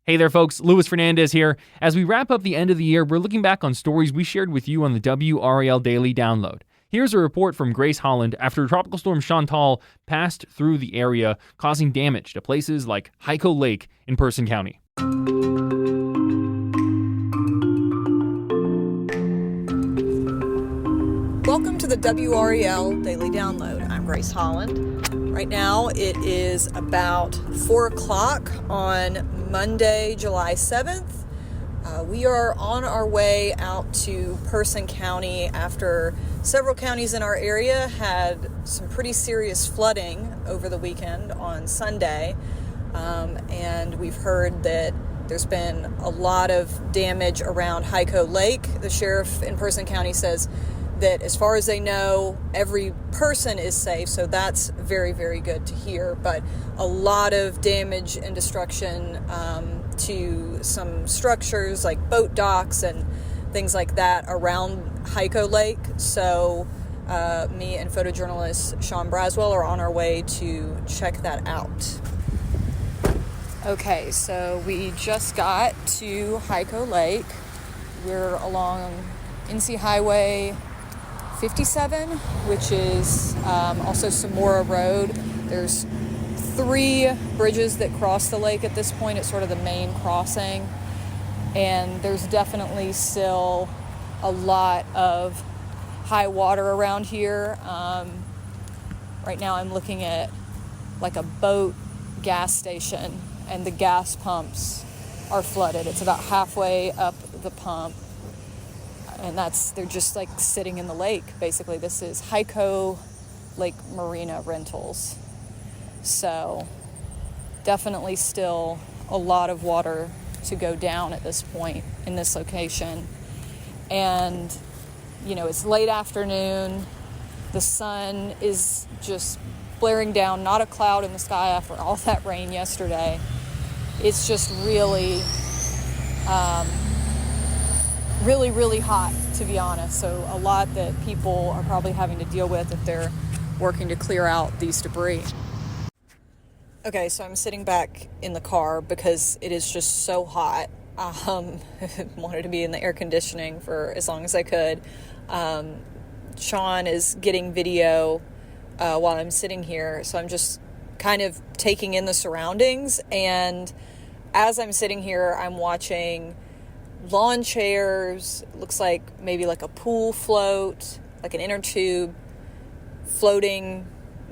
Hey there, folks. Luis Fernandez here. As we wrap up the end of the year, we're looking back on stories we shared with you on the WRAL Daily Download. Here's a report from Grace Holland after Tropical Storm Chantal passed through the area, causing damage to places like Hyco Lake in Person County. Welcome to the WRAL Daily Download. I'm Grace Holland. Right now it is about 4 o'clock on Monday, July 7th. We are on our way out to Person County after several counties in our area had some pretty serious flooding over the weekend on Sunday. And we've heard that there's been a lot of damage around Hyco Lake. The sheriff in Person County says that as far as they know, every person is safe, so that's very, very good to hear. But a lot of damage and destruction to some structures like boat docks and things like that around Hyco Lake. So me and photojournalist Sean Braswell are on our way to check that out. Okay, so we just got to Hyco Lake. We're along NC Highway 57, which is also Samora Road. There's 3 bridges that cross the lake at this point. It's sort of the main crossing, and there's definitely still a lot of high water around here. Right now I'm looking at like a boat gas station, and the gas pumps are flooded. It's about halfway up the pump. And they're just like sitting in the lake, basically. This is Hyco Lake Marina Rentals. So definitely still a lot of water to go down at this point in this location. And, you know, it's late afternoon. The sun is just blaring down, not a cloud in the sky after all that rain yesterday. It's just really really hot, to be honest. So a lot that people are probably having to deal with if they're working to clear out these debris. Okay, so I'm sitting back in the car because it is just so hot. Wanted to be in the air conditioning for as long as I could. Sean is getting video while I'm sitting here, so I'm just kind of taking in the surroundings. And as I'm sitting here, I'm watching lawn chairs, looks like maybe like a pool float, like an inner tube floating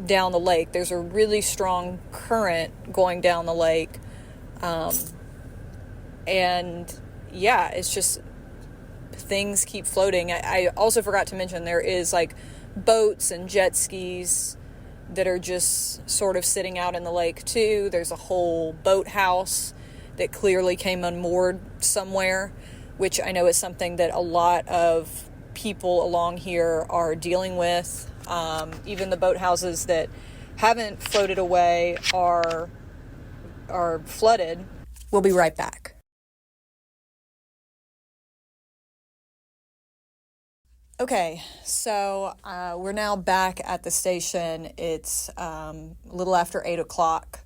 down the lake. There's a really strong current going down the lake. And yeah, it's just things keep floating. I also forgot to mention there is like boats and jet skis that are just sort of sitting out in the lake too. There's a whole boathouse that clearly came unmoored somewhere, which I know is something that a lot of people along here are dealing with. Even the boathouses that haven't floated away are flooded. We'll be right back. Okay, so we're now back at the station. It's a little after 8 o'clock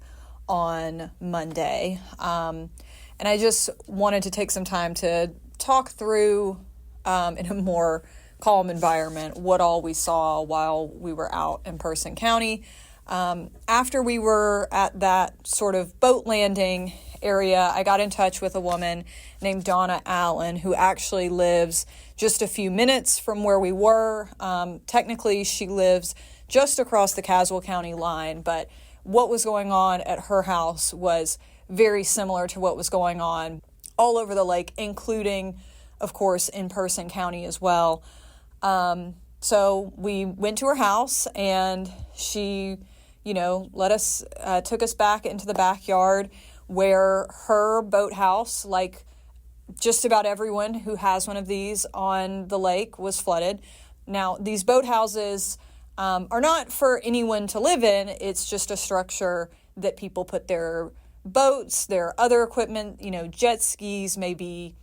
on Monday. And I just wanted to take some time to talk through, in a more calm environment, what all we saw while we were out in Person County. After we were at that sort of boat landing area, I got in touch with a woman named Donna Allen, who actually lives just a few minutes from where we were. Technically, she lives just across the Caswell County line, but what was going on at her house was very similar to what was going on all over the lake, including, of course, in Person County as well. So we went to her house, and she, took us back into the backyard where her boathouse, like just about everyone who has one of these on the lake, was flooded. Now, these boathouses are not for anyone to live in. It's just a structure that people put their boats, their other equipment, jet skis, maybe,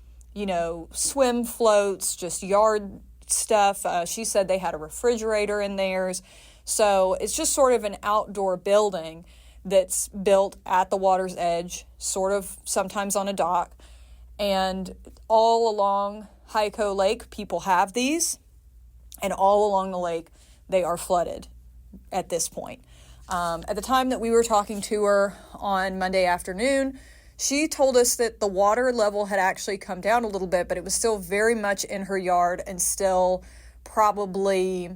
swim floats, just yard stuff. She said they had a refrigerator in theirs. So it's just sort of an outdoor building that's built at the water's edge, sort of sometimes on a dock. And all along Hyco Lake, people have these, and all along the lake, they are flooded at this point. At the time that we were talking to her on Monday afternoon, she told us that the water level had actually come down a little bit, but it was still very much in her yard and still probably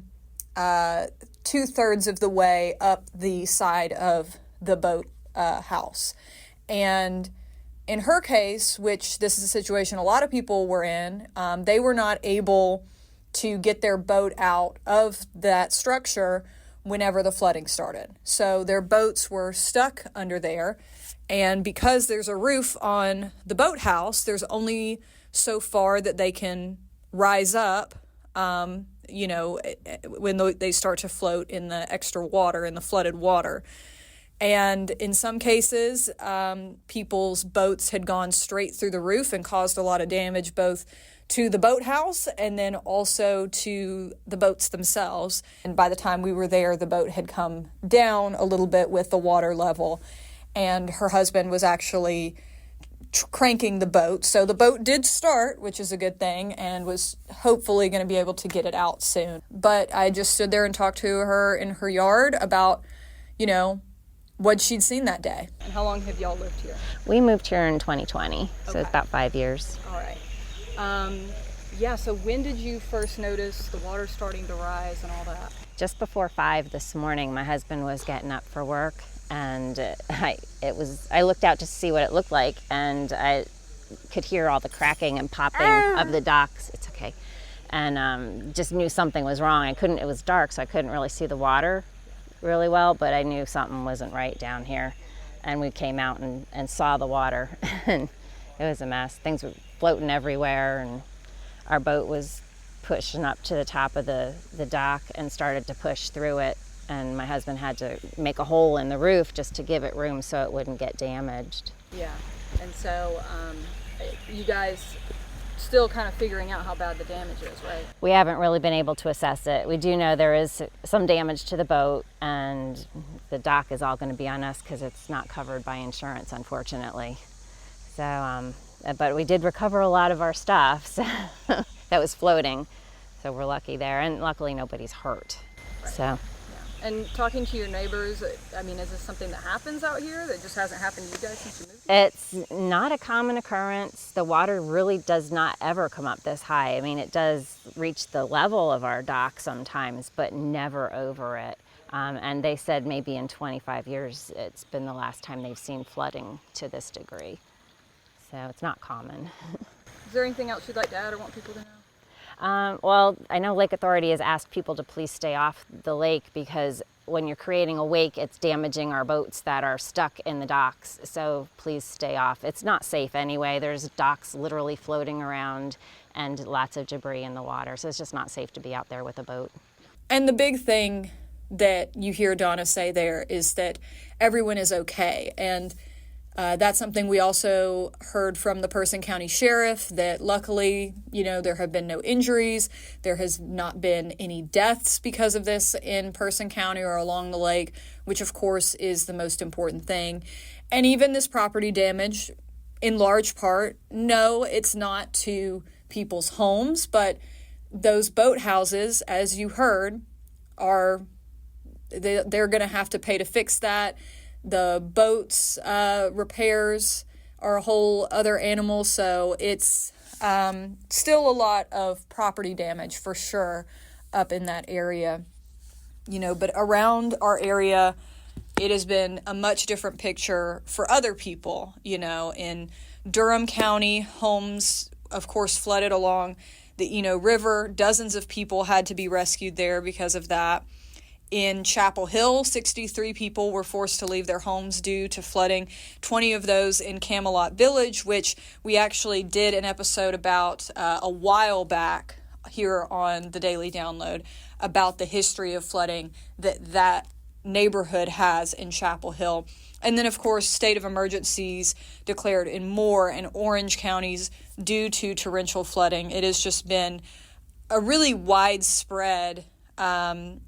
2/3 of the way up the side of the boat house. And in her case, which this is a situation a lot of people were in, they were not able to get their boat out of that structure whenever the flooding started. So their boats were stuck under there. And because there's a roof on the boathouse, there's only so far that they can rise up, when they start to float in the extra water, in the flooded water. And in some cases, people's boats had gone straight through the roof and caused a lot of damage both to the boathouse and then also to the boats themselves. And by the time we were there, the boat had come down a little bit with the water level, and her husband was actually cranking the boat. So the boat did start, which is a good thing, and was hopefully going to be able to get it out soon. But I just stood there and talked to her in her yard about, what she'd seen that day. And how long have y'all lived here? We moved here in 2020, so Okay. it's about 5 years. All right. So when did you first notice the water starting to rise and all that? Just before 5 this morning, my husband was getting up for work, and I looked out to see what it looked like, and I could hear all the cracking and popping of the docks. It's okay. And just knew something was wrong. It was dark, so I couldn't really see the water really well, but I knew something wasn't right down here. And we came out and saw the water, and it was a mess. Things were floating everywhere, and our boat was pushing up to the top of the dock and started to push through it. And my husband had to make a hole in the roof just to give it room so it wouldn't get damaged. Yeah. And so you guys still kind of figuring out how bad the damage is, right? We haven't really been able to assess it. We do know there is some damage to the boat, and the dock is all going to be on us because it's not covered by insurance, unfortunately. So, but we did recover a lot of our stuff that was floating, so we're lucky there, and luckily nobody's hurt. Right. So. And talking to your neighbors, is this something that happens out here that just hasn't happened to you guys since you moved here? It's not a common occurrence. The water really does not ever come up this high. It does reach the level of our dock sometimes, but never over it. And they said maybe in 25 years, it's been the last time they've seen flooding to this degree. So it's not common. Is there anything else you'd like to add or want people to know? Well, I know Lake Authority has asked people to please stay off the lake because when you're creating a wake, it's damaging our boats that are stuck in the docks. So please stay off. It's not safe anyway. There's docks literally floating around and lots of debris in the water. So it's just not safe to be out there with a boat. And the big thing that you hear Donna say there is that everyone is okay. And that's something we also heard from the Person County Sheriff, that luckily, there have been no injuries. There has not been any deaths because of this in Person County or along the lake, which of course is the most important thing. And even this property damage, in large part, no, it's not to people's homes, but those boathouses, as you heard, they're going to have to pay to fix that. The boats repairs are a whole other animal, so it's still a lot of property damage for sure up in that area. But around our area, it has been a much different picture for other people. In Durham County, homes, of course, flooded along the River. Dozens of people had to be rescued there because of that. In Chapel Hill, 63 people were forced to leave their homes due to flooding, 20 of those in Camelot Village, which we actually did an episode about a while back here on the Daily Download about the history of flooding that neighborhood has in Chapel Hill. And then, of course, state of emergencies declared in Moore and Orange counties due to torrential flooding. It has just been a really widespread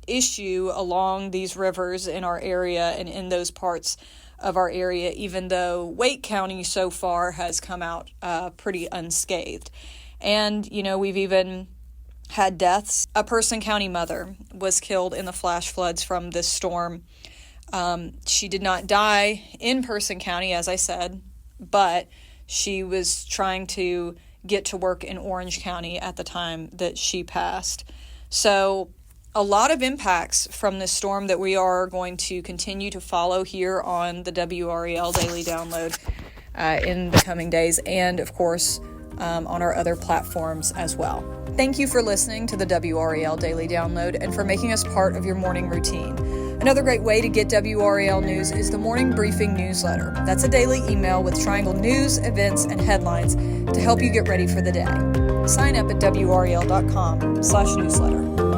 issue along these rivers in our area and in those parts of our area, even though Wake County so far has come out pretty unscathed. And, we've even had deaths. A Person County mother was killed in the flash floods from this storm. She did not die in Person County, as I said, but she was trying to get to work in Orange County at the time that she passed. So a lot of impacts from this storm that we are going to continue to follow here on the WRAL Daily Download in the coming days, and of course on our other platforms as well. Thank you for listening to the WRAL Daily Download and for making us part of your morning routine. Another great way to get WRAL news is the Morning Briefing newsletter. That's a daily email with Triangle news, events, and headlines to help you get ready for the day. Sign up at WRAL.com/newsletter.